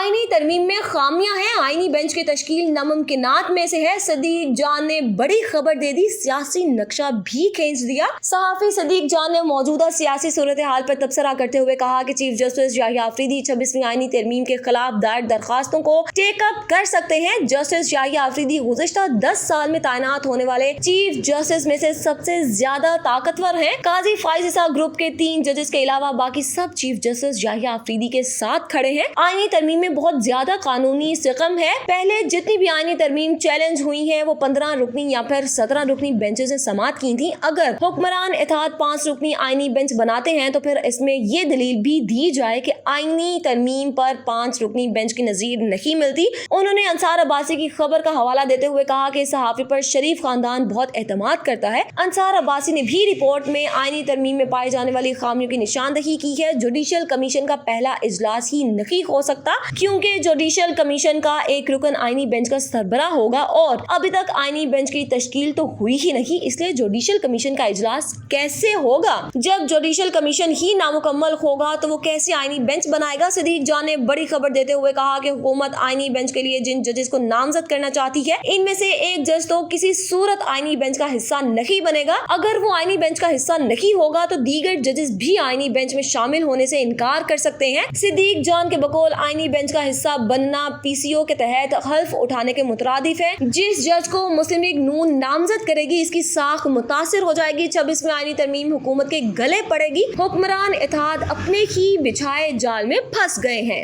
आईनी तरमीम में खामियां हैं, आईनी बेंच की तश्कील नामुमकिनात में से है। सदीक जान ने बड़ी खबर दे दी, सियासी नक्शा भी खींच दिया। सहाफी सदीक जान ने मौजूदा सियासी सूरत हाल पर तबसरा करते हुए कहा कि चीफ जस्टिस याहिया आफरीदी 26वीं आईनी तरमीम के खिलाफ दायर दरखास्तों को टेकअप कर सकते हैं। जस्टिस याहिया आफरीदी गुज़िश्ता 10 साल में तैनात होने वाले चीफ जस्टिस में से सबसे ज्यादा ताकतवर हैं। काजी फाइज इसाक ग्रुप के 3 जजेस के अलावा बाकी सब चीफ जस्टिस याहिया आफरीदी के साथ खड़े हैं। आईनी तरमीम में बहुत ज्यादा कानूनी सिकम है। पहले जितनी भी आईनी तरमीम चैलेंज हुई है वो 15 रुकनी या फिर 17 रुकनी बेंचेस ने समाअत की थी। अगर हुक्मरान इत्तेहाद 5 रुकनी आईनी बेंच बनाते हैं तो फिर इसमें ये दलील भी दी जाए कि आईनी तरमीम पर 5 रुकनी बेंच की नजीर नहीं मिलती। उन्होंने अंसार अब्बासी की खबर का हवाला देते हुए कहा कि सहाफी पर शरीफ खानदान बहुत एतमाद करता है। अंसार अब्बासी ने भी रिपोर्ट में आईनी तरमीम में पाए जाने वाली खामियों की निशानदही की है। जुडिशल कमीशन का पहला इजलास ही नहीं हो सकता क्योंकि जुडिशल कमीशन का एक रुकन आईनी बेंच का सरबराह होगा और अभी तक आईनी बेंच की तश्कील तो हुई ही नहीं, इसलिए जुडिशल कमीशन का इजलास कैसे होगा? जब जुडिशल कमीशन ही नामुकम्मल होगा तो वो कैसे आईनी बेंच बनाएगा? सदीक जान ने बड़ी खबर देते हुए कहा कि हुकूमत आईनी बेंच के लिए जिन जजेस को नामजद करना चाहती है इनमें से एक जज तो किसी सूरत आईनी बेंच का हिस्सा नहीं बनेगा। अगर वो आईनी बेंच का हिस्सा नहीं होगा तो दीगर जजेस भी आईनी बेंच में शामिल होने से इनकार कर सकते हैं। सदीक जान के बकौल आईनी बेंच का हिस्सा बनना पीसीओ के तहत हल्फ उठाने के मुतरादिफ है। जिस जज को मुस्लिम लीग नून नामजद करेगी इसकी साख मुतासिर हो जाएगी। 26वीं आईनी तरमीम हुकूमत के गले पड़ेगी। हुक्मरान इत्तेहाद अपने ही बिछाए जाल में फंस गए हैं।